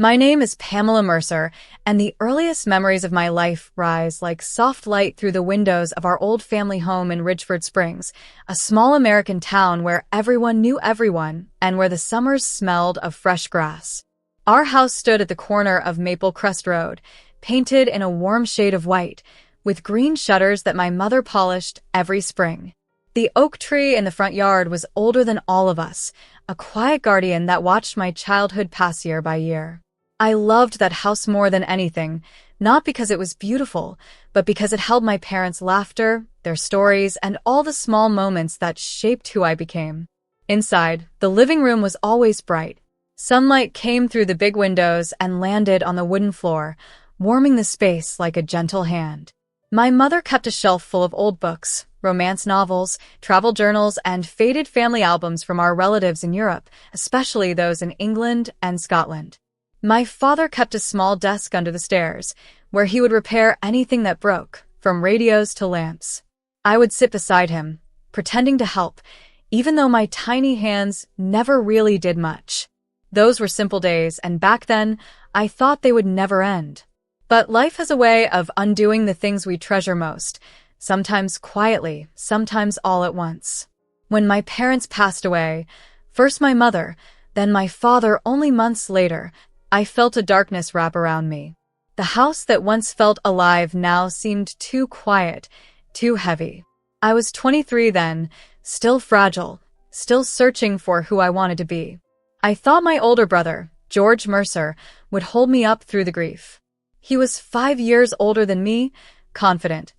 My name is Pamela Mercer, and the earliest memories of my life rise like soft light through the windows of our old family home in Ridgeford Springs, a small American town where everyone knew everyone and where the summers smelled of fresh grass. Our house stood at the corner of Maple Crest Road, painted in a warm shade of white, with green shutters that my mother polished every spring. The oak tree in the front yard was older than all of us, a quiet guardian that watched my childhood pass year by year. I loved that house more than anything, not because it was beautiful, but because it held my parents' laughter, their stories, and all the small moments that shaped who I became. Inside, the living room was always bright. Sunlight came through the big windows and landed on the wooden floor, warming the space like a gentle hand. My mother kept a shelf full of old books, romance novels, travel journals, and faded family albums from our relatives in Europe, especially those in England and Scotland. My father kept a small desk under the stairs, where he would repair anything that broke, from radios to lamps. I would sit beside him, pretending to help, even though my tiny hands never really did much. Those were simple days, and back then, I thought they would never end. But life has a way of undoing the things we treasure most, sometimes quietly, sometimes all at once. When my parents passed away, first my mother, then my father only months later, I felt a darkness wrap around me. The house that once felt alive now seemed too quiet, too heavy. I was 23 then, still fragile, still searching for who I wanted to be. I thought my older brother, George Mercer, would hold me up through the grief. He was 5 years older than me, confident,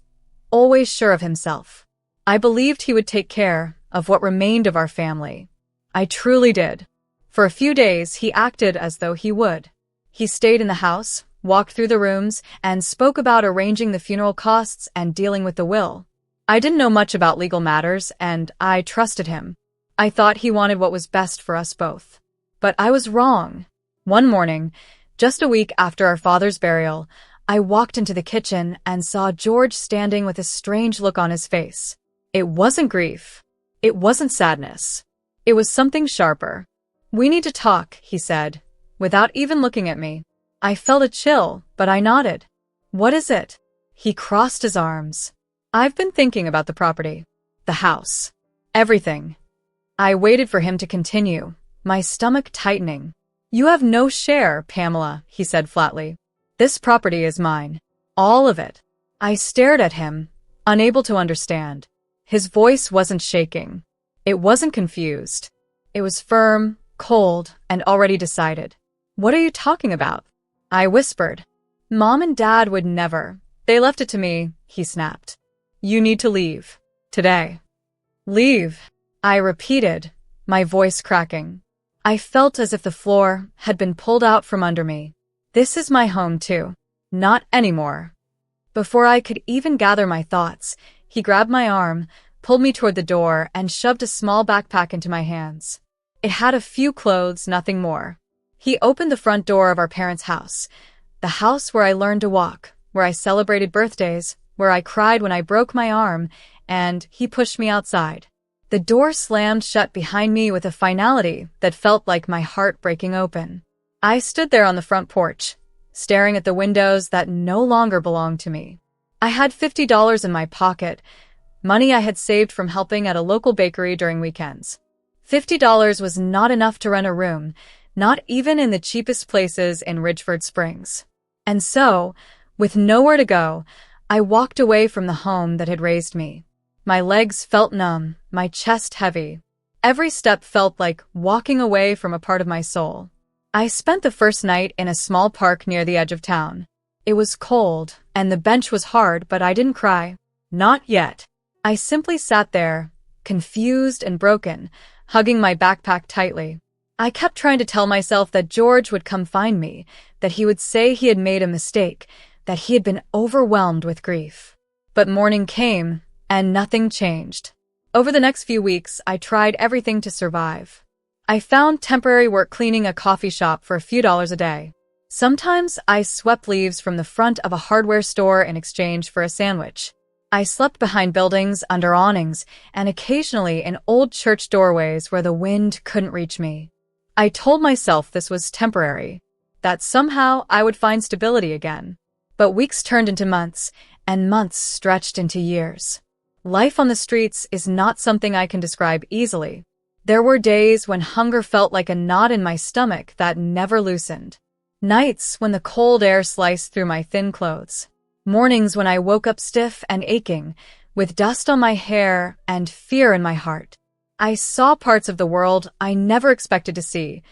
always sure of himself. I believed he would take care of what remained of our family. I truly did. For a few days, he acted as though he would. He stayed in the house, walked through the rooms, and spoke about arranging the funeral costs and dealing with the will. I didn't know much about legal matters, and I trusted him. I thought he wanted what was best for us both. But I was wrong. One morning, just a week after our father's burial, I walked into the kitchen and saw George standing with a strange look on his face. It wasn't grief. It wasn't sadness. It was something sharper. "We need to talk," he said, without even looking at me. I felt a chill, but I nodded. "What is it?" He crossed his arms. "I've been thinking about the property. The house. Everything." I waited for him to continue, my stomach tightening. "You have no share, Pamela," he said flatly. "This property is mine. All of it." I stared at him, unable to understand. His voice wasn't shaking. It wasn't confused. It was firm, cold, and already decided. "What are you talking about?" I whispered. "Mom and Dad would never. They left it to me," he snapped. "You need to leave. Today." "Leave," I repeated, my voice cracking. I felt as if the floor had been pulled out from under me. "This is my home too. Not anymore." Before I could even gather my thoughts, he grabbed my arm, pulled me toward the door, and shoved a small backpack into my hands. It had a few clothes, nothing more. He opened the front door of our parents' house, the house where I learned to walk, where I celebrated birthdays, where I cried when I broke my arm, and he pushed me outside. The door slammed shut behind me with a finality that felt like my heart breaking open. I stood there on the front porch, staring at the windows that no longer belonged to me. I had $50 in my pocket, money I had saved from helping at a local bakery during weekends. $50 was not enough to rent a room, not even in the cheapest places in Ridgeford Springs. And so, with nowhere to go, I walked away from the home that had raised me. My legs felt numb, my chest heavy. Every step felt like walking away from a part of my soul. I spent the first night in a small park near the edge of town. It was cold, and the bench was hard, but I didn't cry. Not yet. I simply sat there, confused and broken, hugging my backpack tightly. I kept trying to tell myself that George would come find me, that he would say he had made a mistake, that he had been overwhelmed with grief. But morning came, and nothing changed. Over the next few weeks, I tried everything to survive. I found temporary work cleaning a coffee shop for a few dollars a day. Sometimes I swept leaves from the front of a hardware store in exchange for a sandwich. I slept behind buildings, under awnings, and occasionally in old church doorways where the wind couldn't reach me. I told myself this was temporary. that somehow I would find stability again. But weeks turned into months, and months stretched into years. Life on the streets is not something I can describe easily. There were days when hunger felt like a knot in my stomach that never loosened. Nights when the cold air sliced through my thin clothes. Mornings when I woke up stiff and aching, with dust on my hair and fear in my heart. I saw parts of the world I never expected to see.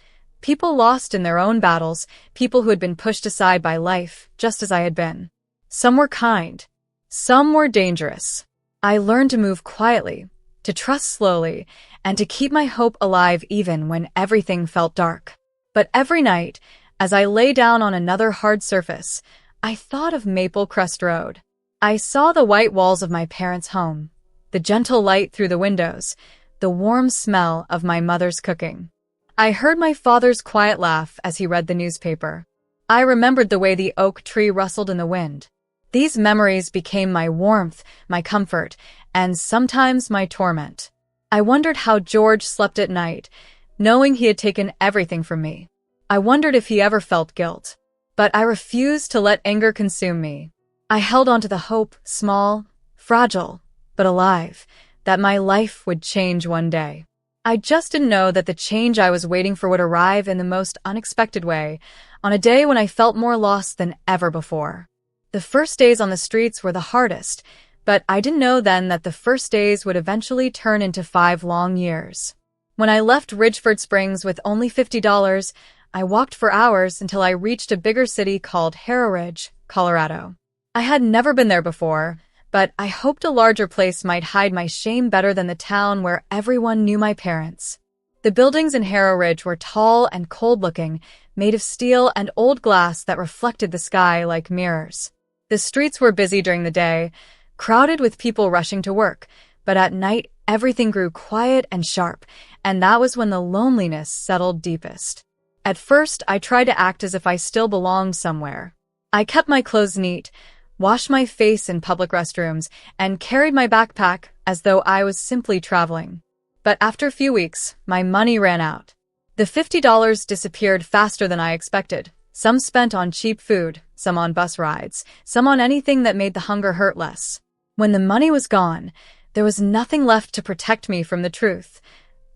People lost in their own battles, people who had been pushed aside by life, just as I had been. Some were kind. Some were dangerous. I learned to move quietly, to trust slowly, and to keep my hope alive even when everything felt dark. But every night, as I lay down on another hard surface, I thought of Maple Crest Road. I saw the white walls of my parents' home, the gentle light through the windows, the warm smell of my mother's cooking. I heard my father's quiet laugh as he read the newspaper. I remembered the way the oak tree rustled in the wind. These memories became my warmth, my comfort, and sometimes my torment. I wondered how George slept at night, knowing he had taken everything from me. I wondered if he ever felt guilt. But I refused to let anger consume me. I held on to the hope, small, fragile, but alive, that my life would change one day. I just didn't know that the change I was waiting for would arrive in the most unexpected way, on a day when I felt more lost than ever before. The first days on the streets were the hardest, but I didn't know then that the first days would eventually turn into 5 long years. When I left Ridgeford Springs with only $50, I walked for hours until I reached a bigger city called Harrow Ridge, Colorado. I had never been there before, but I hoped a larger place might hide my shame better than the town where everyone knew my parents. The buildings in Harrow Ridge were tall and cold-looking, made of steel and old glass that reflected the sky like mirrors. The streets were busy during the day, crowded with people rushing to work, but at night everything grew quiet and sharp, and that was when the loneliness settled deepest. At first, I tried to act as if I still belonged somewhere. I kept my clothes neat, washed my face in public restrooms, and carried my backpack as though I was simply traveling. But after a few weeks, my money ran out. The $50 disappeared faster than I expected, some spent on cheap food, some on bus rides, some on anything that made the hunger hurt less. When the money was gone, there was nothing left to protect me from the truth.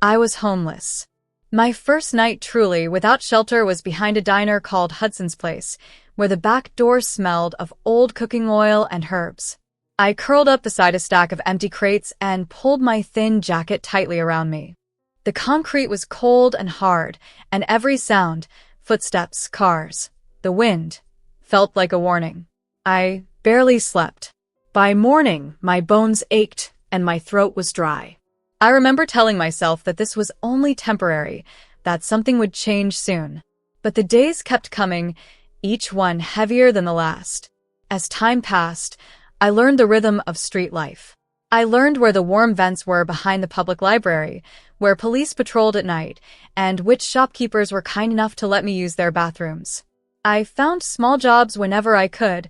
I was homeless. My first night truly without shelter was behind a diner called Hudson's Place, where the back door smelled of old cooking oil and herbs. I curled up beside a stack of empty crates and pulled my thin jacket tightly around me. The concrete was cold and hard, and every sound, footsteps, cars, the wind, felt like a warning. I barely slept. By morning, my bones ached and my throat was dry. I remember telling myself that this was only temporary, that something would change soon. But the days kept coming, each one heavier than the last. As time passed, I learned the rhythm of street life. I learned where the warm vents were behind the public library, where police patrolled at night, and which shopkeepers were kind enough to let me use their bathrooms. I found small jobs whenever I could,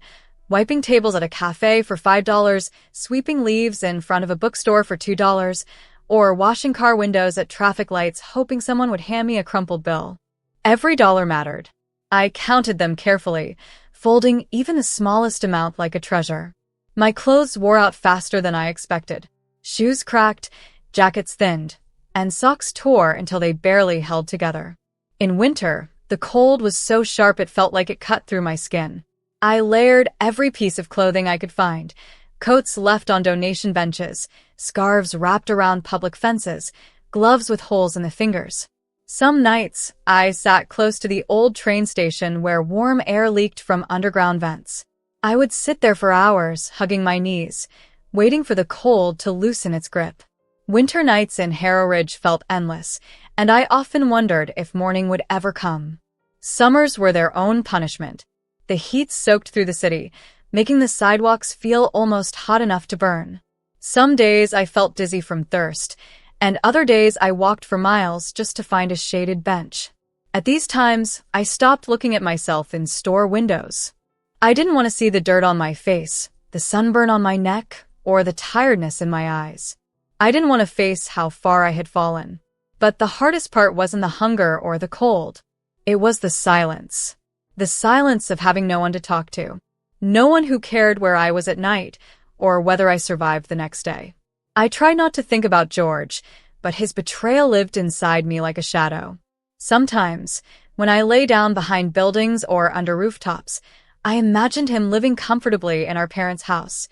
wiping tables at a cafe for $5, sweeping leaves in front of a bookstore for $2, or washing car windows at traffic lights hoping someone would hand me a crumpled bill. Every dollar mattered. I counted them carefully, folding even the smallest amount like a treasure. My clothes wore out faster than I expected. Shoes cracked, jackets thinned, and socks tore until they barely held together. In winter, the cold was so sharp it felt like it cut through my skin. I layered every piece of clothing I could find, coats left on donation benches, scarves wrapped around public fences, gloves with holes in the fingers. Some nights, I sat close to the old train station where warm air leaked from underground vents. I would sit there for hours, hugging my knees, waiting for the cold to loosen its grip. Winter nights in Harrow Ridge felt endless, and I often wondered if morning would ever come. Summers were their own punishment. The heat soaked through the city, making the sidewalks feel almost hot enough to burn. Some days I felt dizzy from thirst, and other days I walked for miles just to find a shaded bench. At these times, I stopped looking at myself in store windows. I didn't want to see the dirt on my face, the sunburn on my neck, or the tiredness in my eyes. I didn't want to face how far I had fallen. But the hardest part wasn't the hunger or the cold. It was the silence. The silence of having no one to talk to. No one who cared where I was at night or whether I survived the next day. I tried not to think about George, but his betrayal lived inside me like a shadow. Sometimes, when I lay down behind buildings or under rooftops, I imagined him living comfortably in our parents' house,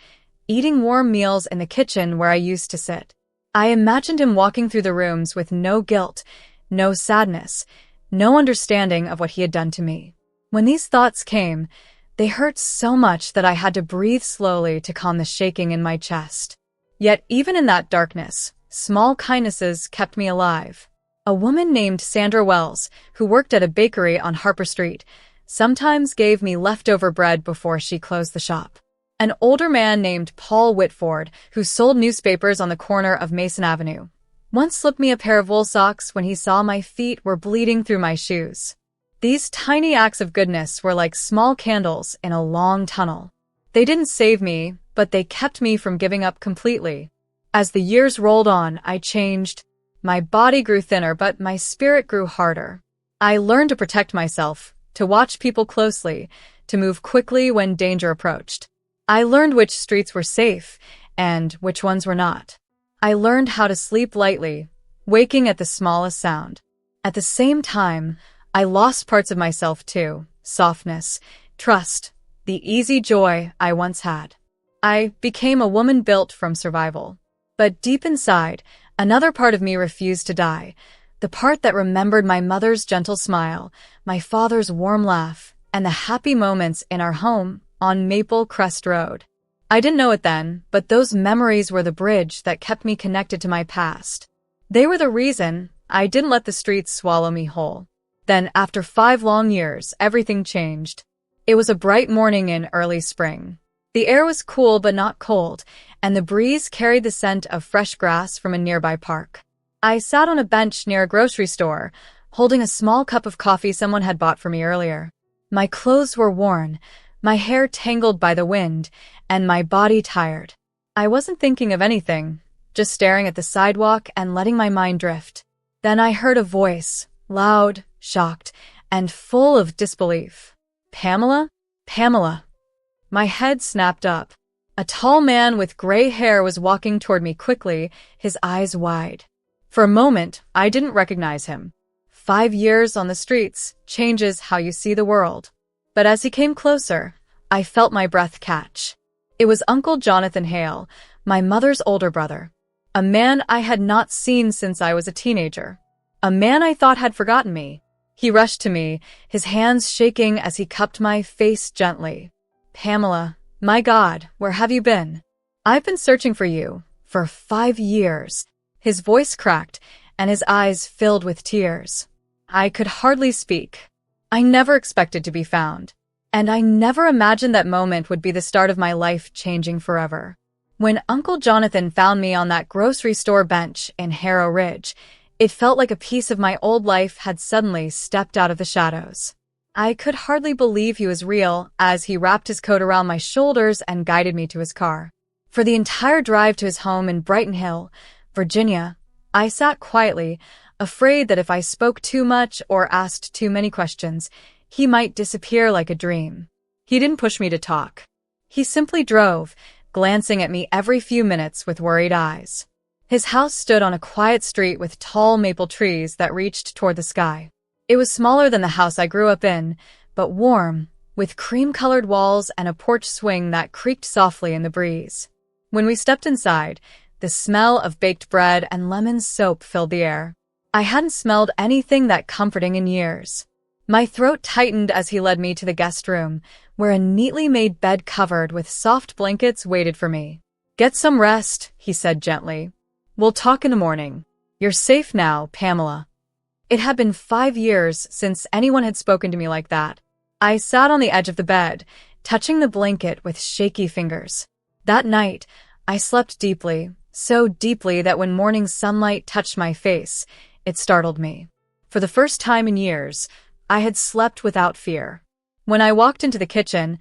eating warm meals in the kitchen where I used to sit. I imagined him walking through the rooms with no guilt, no sadness, no understanding of what he had done to me. When these thoughts came, they hurt so much that I had to breathe slowly to calm the shaking in my chest. Yet even in that darkness, small kindnesses kept me alive. A woman named Sandra Wells, who worked at a bakery on Harper Street, sometimes gave me leftover bread before she closed the shop. An older man named Paul Whitford, who sold newspapers on the corner of Mason Avenue, once slipped me a pair of wool socks when he saw my feet were bleeding through my shoes. These tiny acts of goodness were like small candles in a long tunnel. They didn't save me, but they kept me from giving up completely. As the years rolled on, I changed. My body grew thinner, but my spirit grew harder. I learned to protect myself, to watch people closely, to move quickly when danger approached. I learned which streets were safe and which ones were not. I learned how to sleep lightly, waking at the smallest sound. At the same time, I lost parts of myself too, softness, trust, the easy joy I once had. I became a woman built from survival. But deep inside, another part of me refused to die, the part that remembered my mother's gentle smile, my father's warm laugh, and the happy moments in our home on Maple Crest Road. I didn't know it then, but those memories were the bridge that kept me connected to my past. They were the reason I didn't let the streets swallow me whole. Then, after 5 long years, everything changed. It was a bright morning in early spring. The air was cool but not cold, and the breeze carried the scent of fresh grass from a nearby park. I sat on a bench near a grocery store, holding a small cup of coffee someone had bought for me earlier. My clothes were worn, my hair tangled by the wind, and my body tired. I wasn't thinking of anything, just staring at the sidewalk and letting my mind drift. Then I heard a voice, loud, shocked, and full of disbelief. "Pamela? Pamela." My head snapped up. A tall man with gray hair was walking toward me quickly, his eyes wide. For a moment, I didn't recognize him. 5 years on the streets changes how you see the world. But as he came closer, I felt my breath catch. It was Uncle Jonathan Hale, my mother's older brother. A man I had not seen since I was a teenager. A man I thought had forgotten me. He rushed to me, his hands shaking as he cupped my face gently. "Pamela, my God, where have you been? I've been searching for you for 5 years." His voice cracked, and his eyes filled with tears. I could hardly speak. I never expected to be found. And I never imagined that moment would be the start of my life changing forever. When Uncle Jonathan found me on that grocery store bench in Harrow Ridge, it felt like a piece of my old life had suddenly stepped out of the shadows. I could hardly believe he was real as he wrapped his coat around my shoulders and guided me to his car. For the entire drive to his home in Brighton Hill, Virginia, I sat quietly, afraid that if I spoke too much or asked too many questions, he might disappear like a dream. He didn't push me to talk. He simply drove, glancing at me every few minutes with worried eyes. His house stood on a quiet street with tall maple trees that reached toward the sky. It was smaller than the house I grew up in, but warm, with cream-colored walls and a porch swing that creaked softly in the breeze. When we stepped inside, the smell of baked bread and lemon soap filled the air. I hadn't smelled anything that comforting in years. My throat tightened as he led me to the guest room, where a neatly made bed covered with soft blankets waited for me. "Get some rest," he said gently. "We'll talk in the morning. You're safe now, Pamela." It had been 5 years since anyone had spoken to me like that. I sat on the edge of the bed, touching the blanket with shaky fingers. That night, I slept deeply, so deeply that when morning sunlight touched my face, it startled me. For the first time in years, I had slept without fear. When I walked into the kitchen,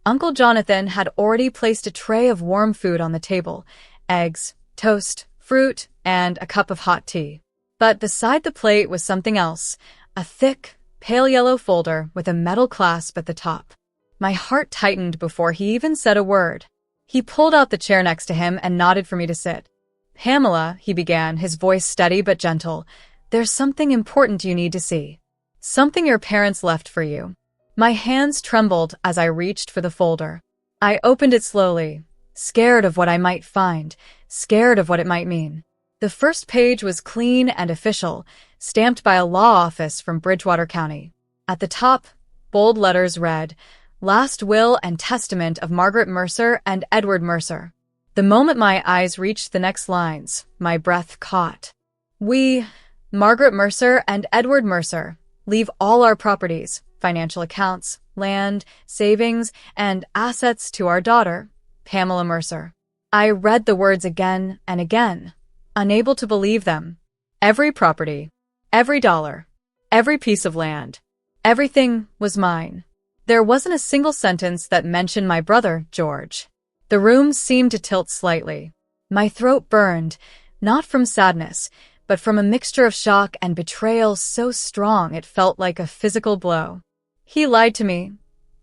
Uncle Jonathan had already placed a tray of warm food on the table: eggs, toast, fruit, and a cup of hot tea. But beside the plate was something else, a thick, pale yellow folder with a metal clasp at the top. My heart tightened before he even said a word. He pulled out the chair next to him and nodded for me to sit. "Pamela," he began, his voice steady but gentle, "there's something important you need to see. Something your parents left for you." My hands trembled as I reached for the folder. I opened it slowly, scared of what I might find, scared of what it might mean. The first page was clean and official, stamped by a law office from Bridgewater County. At the top, bold letters read, "Last Will and Testament of Margaret Mercer and Edward Mercer." The moment my eyes reached the next lines, my breath caught. "We, Margaret Mercer and Edward Mercer, leave all our properties, financial accounts, land, savings, and assets to our daughter, Pamela Mercer." I read the words again and again, unable to believe them. Every property, every dollar, every piece of land, everything was mine. There wasn't a single sentence that mentioned my brother, George. The room seemed to tilt slightly. My throat burned, not from sadness, but from a mixture of shock and betrayal so strong it felt like a physical blow. "He lied to me,"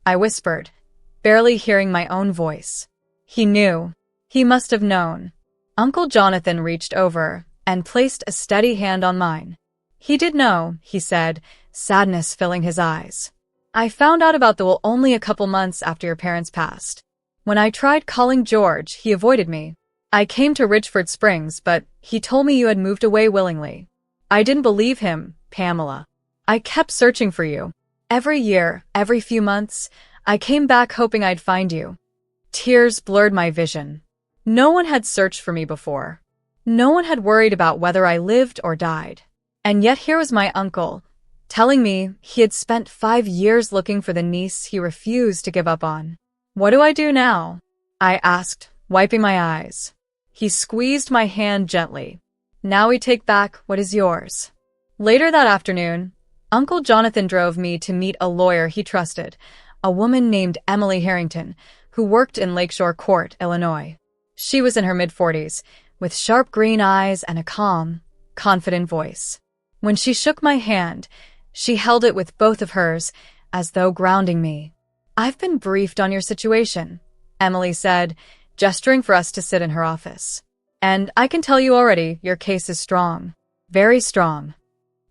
I whispered, barely hearing my own voice. "He knew. He must have known." Uncle Jonathan reached over and placed a steady hand on mine. "He did know," he said, sadness filling his eyes. "I found out about the will only a couple months after your parents passed. When I tried calling George, he avoided me. I came to Ridgeford Springs, but he told me you had moved away willingly. I didn't believe him, Pamela. I kept searching for you. Every year, every few months, I came back hoping I'd find you." Tears blurred my vision. No one had searched for me before. No one had worried about whether I lived or died. And yet here was my uncle, telling me he had spent 5 years looking for the niece he refused to give up on. "What do I do now?" I asked, wiping my eyes. He squeezed my hand gently. "Now we take back what is yours." Later that afternoon, Uncle Jonathan drove me to meet a lawyer he trusted, a woman named Emily Harrington, who worked in Lakeshore Court, Illinois. She was in her mid-40s, with sharp green eyes and a calm, confident voice. When she shook my hand, she held it with both of hers, as though grounding me. "I've been briefed on your situation," Emily said, gesturing for us to sit in her office. "And I can tell you already, your case is strong. Very strong."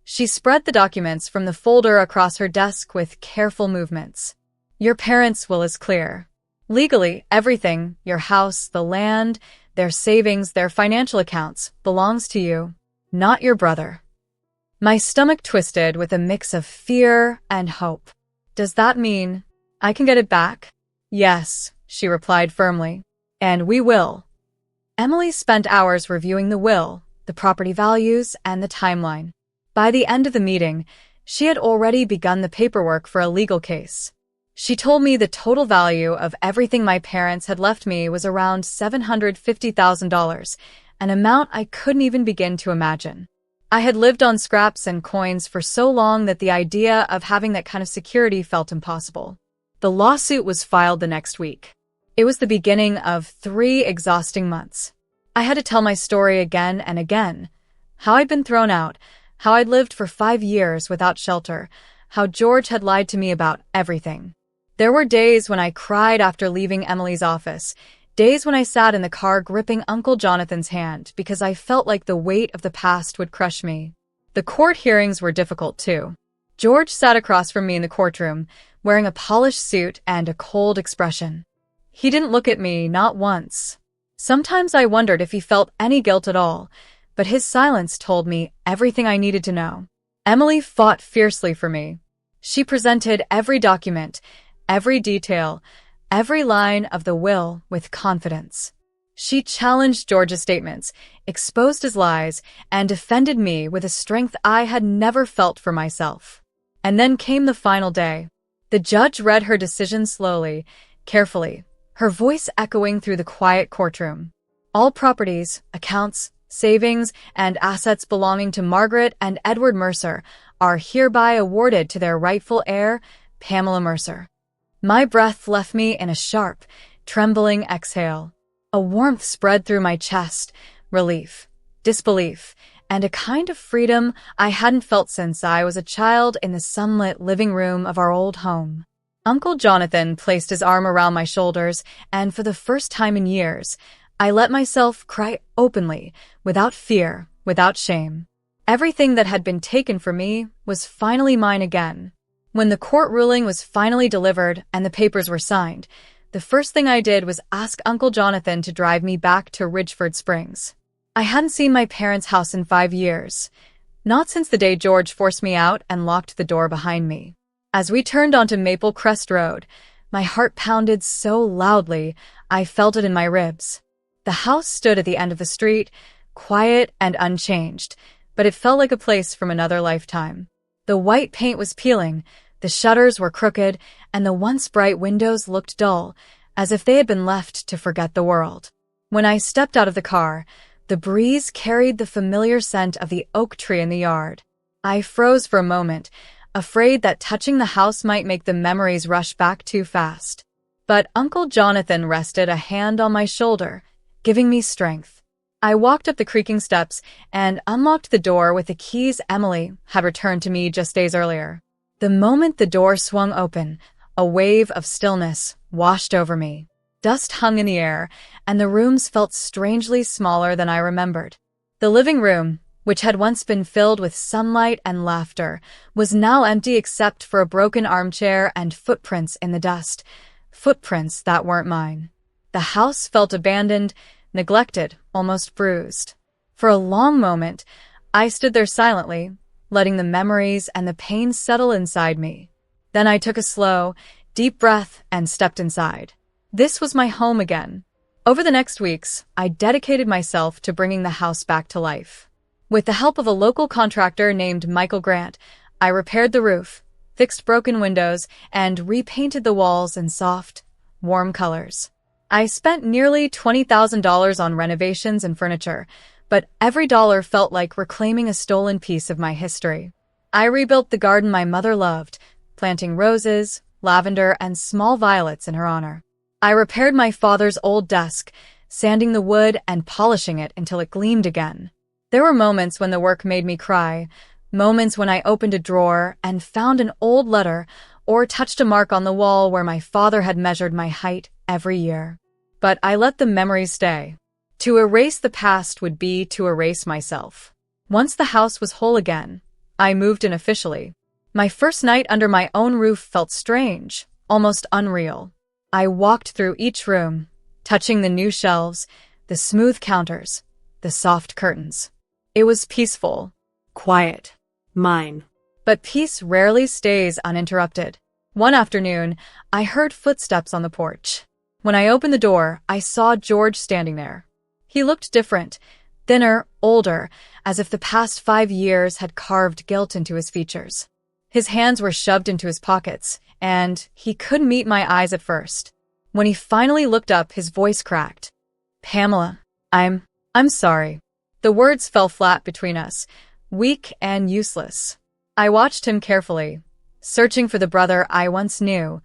She spread the documents from the folder across her desk with careful movements. "Your parents' will is clear. Legally, everything, your house, the land, their savings, their financial accounts, belongs to you, not your brother." My stomach twisted with a mix of fear and hope. "Does that mean I can get it back?" "Yes," she replied firmly. "And we will." Emily spent hours reviewing the will, the property values, and the timeline. By the end of the meeting, she had already begun the paperwork for a legal case. She told me the total value of everything my parents had left me was around $750,000, an amount I couldn't even begin to imagine. I had lived on scraps and coins for so long that the idea of having that kind of security felt impossible. The lawsuit was filed the next week. It was the beginning of 3 exhausting months. I had to tell my story again and again. How I'd been thrown out, how I'd lived for 5 years without shelter, how George had lied to me about everything. There were days when I cried after leaving Emily's office, days when I sat in the car gripping Uncle Jonathan's hand because I felt like the weight of the past would crush me. The court hearings were difficult too. George sat across from me in the courtroom, wearing a polished suit and a cold expression. He didn't look at me, not once. Sometimes I wondered if he felt any guilt at all, but his silence told me everything I needed to know. Emily fought fiercely for me. She presented every document, every detail, every line of the will with confidence. She challenged George's statements, exposed his lies, and defended me with a strength I had never felt for myself. And then came the final day. The judge read her decision slowly, carefully, her voice echoing through the quiet courtroom. "All properties, accounts, savings, and assets belonging to Margaret and Edward Mercer are hereby awarded to their rightful heir, Pamela Mercer." My breath left me in a sharp, trembling exhale. A warmth spread through my chest, relief, disbelief, and a kind of freedom I hadn't felt since I was a child in the sunlit living room of our old home. Uncle Jonathan placed his arm around my shoulders, and for the first time in years, I let myself cry openly, without fear, without shame. Everything that had been taken from me was finally mine again. When the court ruling was finally delivered and the papers were signed, the first thing I did was ask Uncle Jonathan to drive me back to Ridgeford Springs. I hadn't seen my parents' house in 5 years, not since the day George forced me out and locked the door behind me. As we turned onto Maple Crest Road, my heart pounded so loudly I felt it in my ribs. The house stood at the end of the street, quiet and unchanged, but it felt like a place from another lifetime. The white paint was peeling, the shutters were crooked, and the once bright windows looked dull, as if they had been left to forget the world. When I stepped out of the car, the breeze carried the familiar scent of the oak tree in the yard. I froze for a moment, afraid that touching the house might make the memories rush back too fast. But Uncle Jonathan rested a hand on my shoulder, giving me strength. I walked up the creaking steps and unlocked the door with the keys Emily had returned to me just days earlier. The moment the door swung open, a wave of stillness washed over me. Dust hung in the air, and the rooms felt strangely smaller than I remembered. The living room, which had once been filled with sunlight and laughter, was now empty except for a broken armchair and footprints in the dust. Footprints that weren't mine. The house felt abandoned, neglected, almost bruised. For a long moment, I stood there silently, letting the memories and the pain settle inside me. Then I took a slow, deep breath and stepped inside. This was my home again. Over the next weeks, I dedicated myself to bringing the house back to life. With the help of a local contractor named Michael Grant, I repaired the roof, fixed broken windows, and repainted the walls in soft, warm colors. I spent nearly $20,000 on renovations and furniture, but every dollar felt like reclaiming a stolen piece of my history. I rebuilt the garden my mother loved, planting roses, lavender, and small violets in her honor. I repaired my father's old desk, sanding the wood and polishing it until it gleamed again. There were moments when the work made me cry, moments when I opened a drawer and found an old letter or touched a mark on the wall where my father had measured my height every year. But I let the memories stay. To erase the past would be to erase myself. Once the house was whole again, I moved in officially. My first night under my own roof felt strange, almost unreal. I walked through each room, touching the new shelves, the smooth counters, the soft curtains. It was peaceful, quiet, mine. But peace rarely stays uninterrupted. One afternoon, I heard footsteps on the porch. When I opened the door, I saw George standing there. He looked different, thinner, older, as if the past 5 years had carved guilt into his features. His hands were shoved into his pockets, and he couldn't meet my eyes at first. When he finally looked up, his voice cracked. "Pamela, I'm sorry." The words fell flat between us, weak and useless. I watched him carefully, searching for the brother I once knew,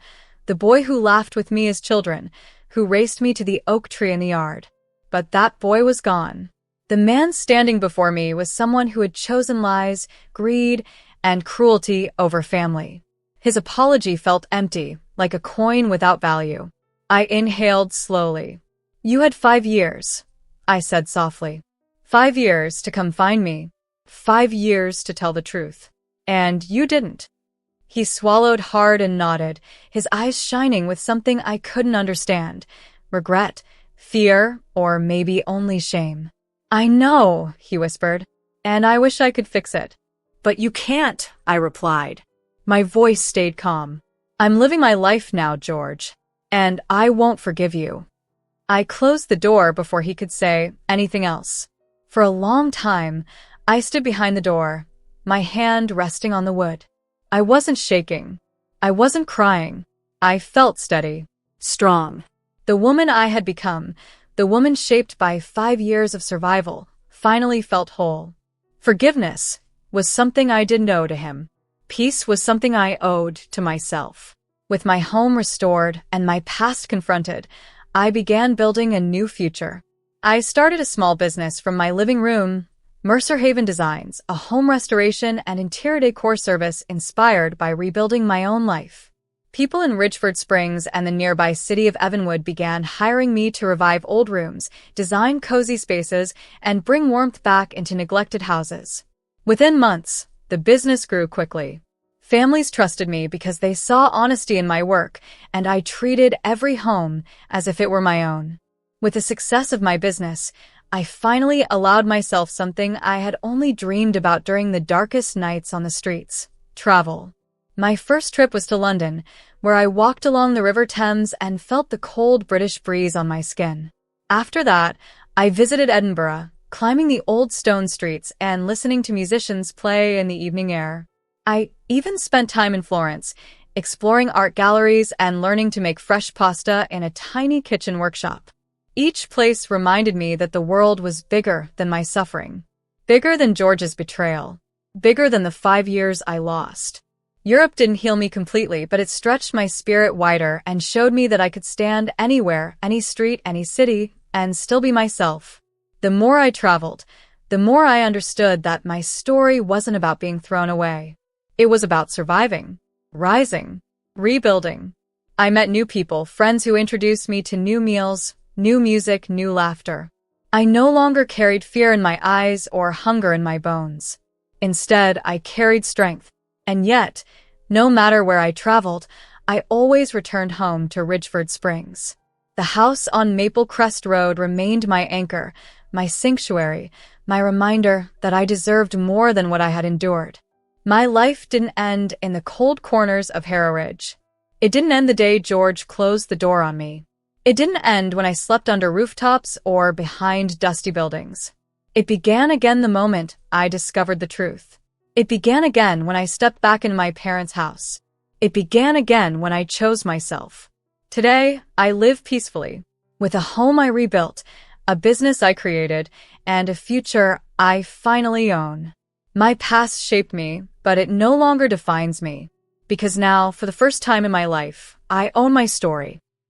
the boy who laughed with me as children, who raced me to the oak tree in the yard. But that boy was gone. The man standing before me was someone who had chosen lies, greed, and cruelty over family. His apology felt empty, like a coin without value. I inhaled slowly. "You had 5 years," I said softly. 5 years to come find me. 5 years to tell the truth. And you didn't. He swallowed hard and nodded, his eyes shining with something I couldn't understand. Regret, fear, or maybe only shame. "I know," he whispered, "and I wish I could fix it." "But you can't," I replied. My voice stayed calm. "I'm living my life now, George, and I won't forgive you." I closed the door before he could say anything else. For a long time, I stood behind the door, my hand resting on the wood. I wasn't shaking. I wasn't crying. I felt steady, strong. The woman I had become, the woman shaped by 5 years of survival, finally felt whole. Forgiveness was something I didn't owe to him. Peace was something I owed to myself. With my home restored and my past confronted, I began building a new future. I started a small business from my living room, Mercer Haven Designs, a home restoration and interior decor service inspired by rebuilding my own life. People in Ridgeford Springs and the nearby city of Evanwood began hiring me to revive old rooms, design cozy spaces, and bring warmth back into neglected houses. Within months, the business grew quickly. Families trusted me because they saw honesty in my work, and I treated every home as if it were my own. With the success of my business, I finally allowed myself something I had only dreamed about during the darkest nights on the streets: travel. My first trip was to London, where I walked along the River Thames and felt the cold British breeze on my skin. After that, I visited Edinburgh, climbing the old stone streets and listening to musicians play in the evening air. I even spent time in Florence, exploring art galleries and learning to make fresh pasta in a tiny kitchen workshop. Each place reminded me that the world was bigger than my suffering, bigger than George's betrayal, bigger than the 5 years I lost. Europe didn't heal me completely, but it stretched my spirit wider and showed me that I could stand anywhere, any street, any city, and still be myself. The more I traveled, the more I understood that my story wasn't about being thrown away. It was about surviving, rising, rebuilding. I met new people, friends who introduced me to new meals, new music, new laughter. I no longer carried fear in my eyes or hunger in my bones. Instead, I carried strength. And yet, no matter where I traveled, I always returned home to Ridgeford Springs. The house on Maple Crest Road remained my anchor, my sanctuary, my reminder that I deserved more than what I had endured. My life didn't end in the cold corners of Harrow Ridge. It didn't end the day George closed the door on me. It didn't end when I slept under rooftops or behind dusty buildings. It began again the moment I discovered the truth. It began again when I stepped back in my parents' house. It began again when I chose myself. Today, I live peacefully, with a home I rebuilt, a business I created, and a future I finally own. My past shaped me, but it no longer defines me. Because now, for the first time in my life, I own my story.